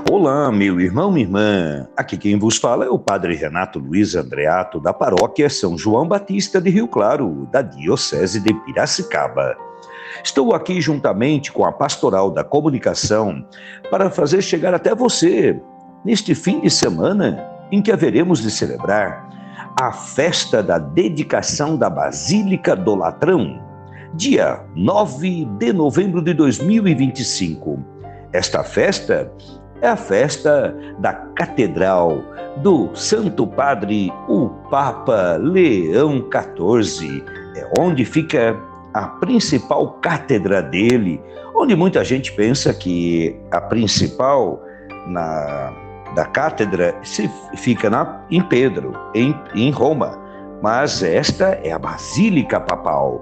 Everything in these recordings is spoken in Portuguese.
Olá, meu irmão, minha irmã. Aqui quem vos fala é o Padre Renato Luiz Andreato, da paróquia São João Batista de Rio Claro, da Diocese de Piracicaba. Estou aqui juntamente com a Pastoral da Comunicação para fazer chegar até você, neste fim de semana, em que haveremos de celebrar a festa da dedicação da Basílica do Latrão, dia 9 de novembro de 2025. Esta festa é a festa da Catedral do Santo Padre, o Papa Leão XIV. É onde fica a principal cátedra dele, onde muita gente pensa que a principal da cátedra fica em Pedro, em Roma. Mas esta é a Basílica Papal,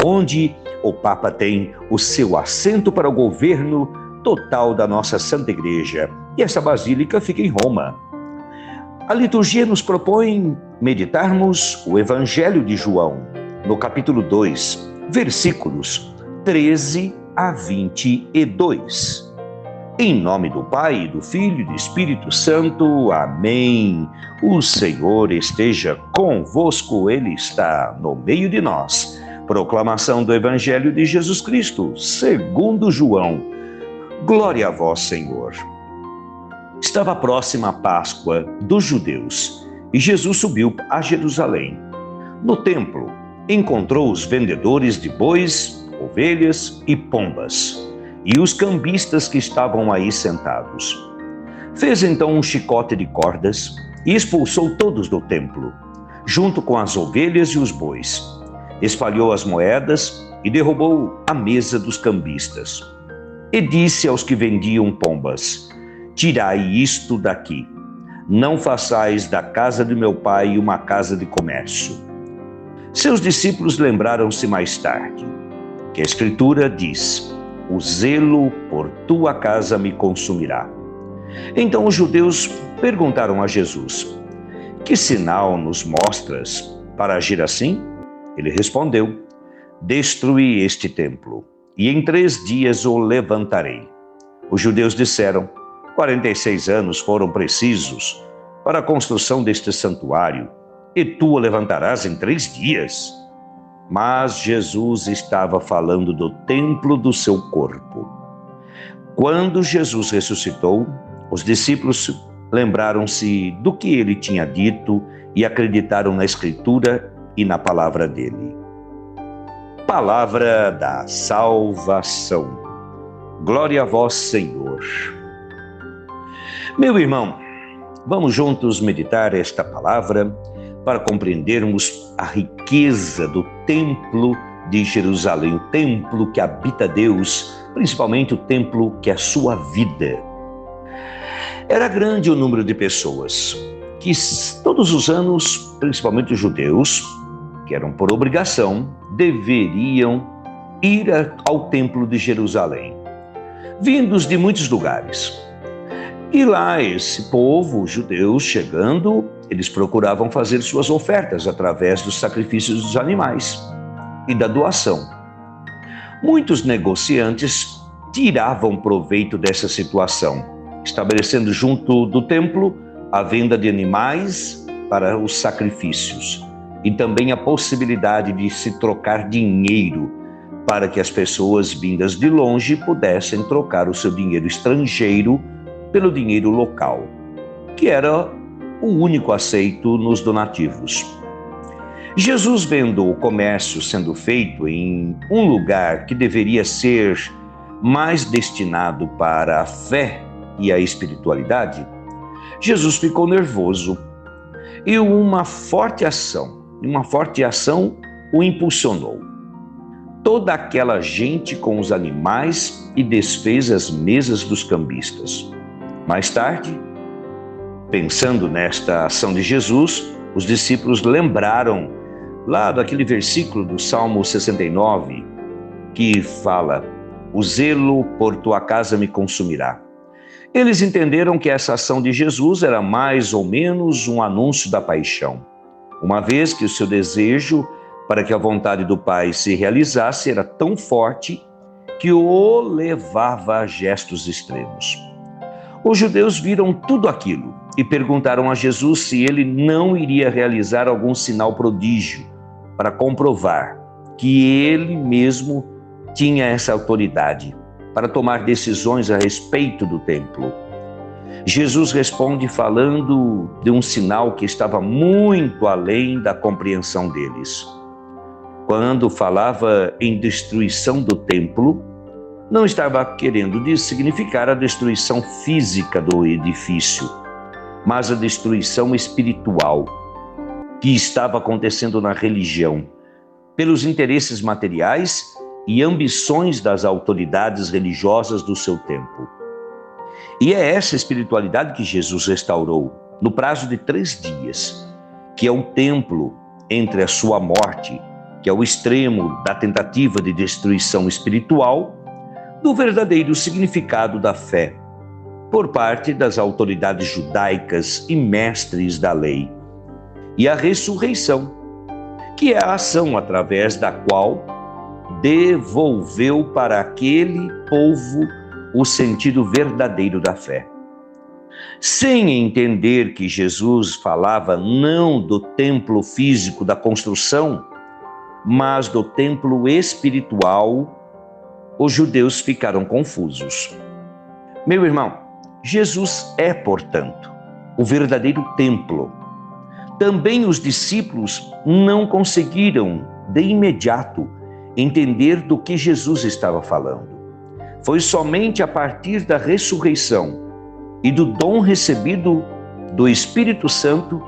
onde o Papa tem o seu assento para o governo total da nossa Santa Igreja. E essa basílica fica em Roma. A liturgia nos propõe meditarmos o Evangelho de João, no capítulo 2, versículos 13 a 22. Em nome do Pai, do Filho e do Espírito Santo. Amém. O Senhor esteja convosco, Ele está no meio de nós. Proclamação do Evangelho de Jesus Cristo, segundo João. Glória a vós, Senhor. Estava próxima a Páscoa dos judeus e Jesus subiu a Jerusalém. No templo, encontrou os vendedores de bois, ovelhas e pombas e os cambistas que estavam aí sentados. Fez então um chicote de cordas e expulsou todos do templo, junto com as ovelhas e os bois. Espalhou as moedas e derrubou a mesa dos cambistas. E disse aos que vendiam pombas: tirai isto daqui, não façais da casa de meu pai uma casa de comércio. Seus discípulos lembraram-se mais tarde que a Escritura diz: o zelo por tua casa me consumirá. Então os judeus perguntaram a Jesus: que sinal nos mostras para agir assim? Ele respondeu: destruí este templo, e em 3 dias o levantarei. Os judeus disseram: 46 anos foram precisos para a construção deste santuário, e tu o levantarás em 3 dias? Mas Jesus estava falando do templo do seu corpo. Quando Jesus ressuscitou, os discípulos lembraram-se do que ele tinha dito e acreditaram na Escritura e na palavra dele. Palavra da salvação. Glória a vós, Senhor. Meu irmão, vamos juntos meditar esta palavra para compreendermos a riqueza do templo de Jerusalém, o templo que habita Deus, principalmente o templo que é a sua vida. Era grande o número de pessoas que todos os anos, principalmente os judeus, que eram por obrigação, deveriam ir ao templo de Jerusalém, vindos de muitos lugares. E lá esse povo, os judeus, chegando, eles procuravam fazer suas ofertas através dos sacrifícios dos animais e da doação. Muitos negociantes tiravam proveito dessa situação, estabelecendo junto do templo a venda de animais para os sacrifícios e também a possibilidade de se trocar dinheiro para que as pessoas vindas de longe pudessem trocar o seu dinheiro estrangeiro pelo dinheiro local, que era o único aceito nos donativos. Jesus, vendo o comércio sendo feito em um lugar que deveria ser mais destinado para a fé e a espiritualidade, Jesus ficou nervoso e uma forte ação o impulsionou. Toda aquela gente com os animais e desfez as mesas dos cambistas. Mais tarde, pensando nesta ação de Jesus, os discípulos lembraram lá daquele versículo do Salmo 69, que fala: o zelo por tua casa me consumirá. Eles entenderam que essa ação de Jesus era mais ou menos um anúncio da paixão, uma vez que o seu desejo para que a vontade do Pai se realizasse era tão forte que o levava a gestos extremos. Os judeus viram tudo aquilo e perguntaram a Jesus se ele não iria realizar algum sinal prodígio para comprovar que ele mesmo tinha essa autoridade para tomar decisões a respeito do templo. Jesus responde falando de um sinal que estava muito além da compreensão deles. Quando falava em destruição do templo, não estava querendo significar a destruição física do edifício, mas a destruição espiritual que estava acontecendo na religião, pelos interesses materiais e ambições das autoridades religiosas do seu tempo. E é essa espiritualidade que Jesus restaurou no prazo de 3 dias, que é o templo entre a sua morte, que é o extremo da tentativa de destruição espiritual, do verdadeiro significado da fé, por parte das autoridades judaicas e mestres da lei, e a ressurreição, que é a ação através da qual devolveu para aquele povo o sentido verdadeiro da fé. Sem entender que Jesus falava não do templo físico da construção, mas do templo espiritual, os judeus ficaram confusos. Meu irmão, Jesus é, portanto, o verdadeiro templo. Também os discípulos não conseguiram, de imediato, entender do que Jesus estava falando. Foi somente a partir da ressurreição e do dom recebido do Espírito Santo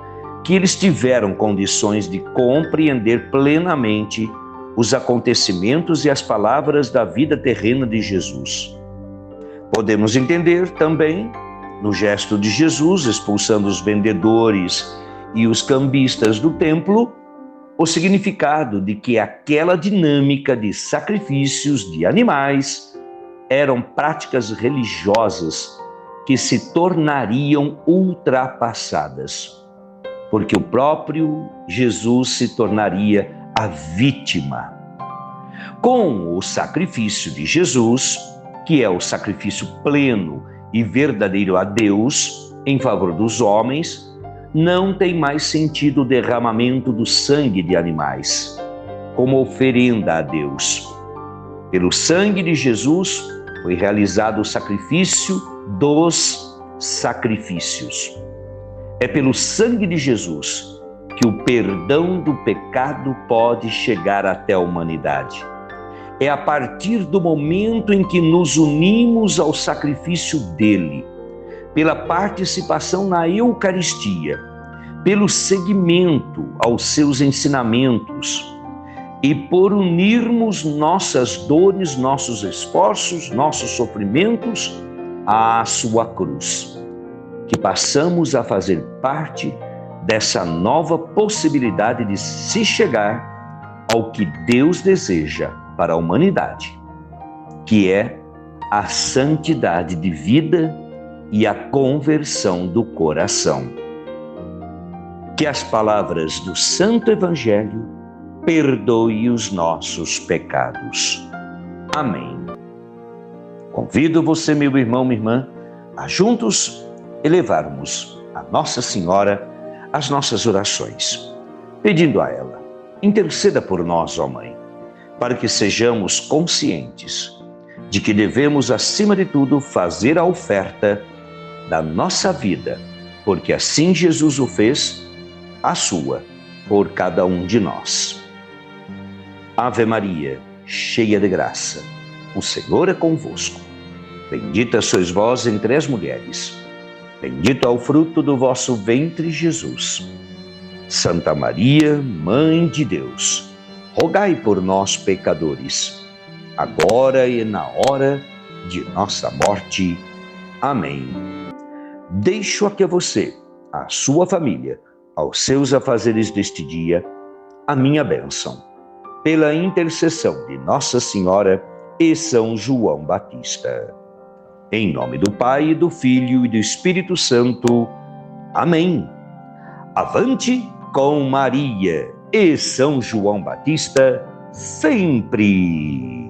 que eles tiveram condições de compreender plenamente os acontecimentos e as palavras da vida terrena de Jesus. Podemos entender também, no gesto de Jesus, expulsando os vendedores e os cambistas do templo, o significado de que aquela dinâmica de sacrifícios de animais eram práticas religiosas que se tornariam ultrapassadas, porque o próprio Jesus se tornaria a vítima. Com o sacrifício de Jesus, que é o sacrifício pleno e verdadeiro a Deus em favor dos homens, não tem mais sentido o derramamento do sangue de animais, como oferenda a Deus. Pelo sangue de Jesus foi realizado o sacrifício dos sacrifícios. É pelo sangue de Jesus que o perdão do pecado pode chegar até a humanidade. É a partir do momento em que nos unimos ao sacrifício dele, pela participação na Eucaristia, pelo seguimento aos seus ensinamentos e por unirmos nossas dores, nossos esforços, nossos sofrimentos à sua cruz, que passamos a fazer parte dessa nova possibilidade de se chegar ao que Deus deseja para a humanidade, que é a santidade de vida e a conversão do coração. Que as palavras do Santo Evangelho perdoe os nossos pecados. Amém. Convido você, meu irmão, minha irmã, a juntos elevarmos a Nossa Senhora as nossas orações, pedindo a ela, interceda por nós, ó Mãe, para que sejamos conscientes de que devemos, acima de tudo, fazer a oferta da nossa vida, porque assim Jesus o fez, a sua, por cada um de nós. Ave Maria, cheia de graça, o Senhor é convosco. Bendita sois vós entre as mulheres. Bendito é o fruto do vosso ventre, Jesus. Santa Maria, Mãe de Deus, rogai por nós, pecadores, agora e na hora de nossa morte. Amém. Deixo aqui a você, a sua família, aos seus afazeres deste dia, a minha bênção, pela intercessão de Nossa Senhora e São João Batista. Em nome do Pai, do Filho e do Espírito Santo. Amém. Avante com Maria e São João Batista sempre.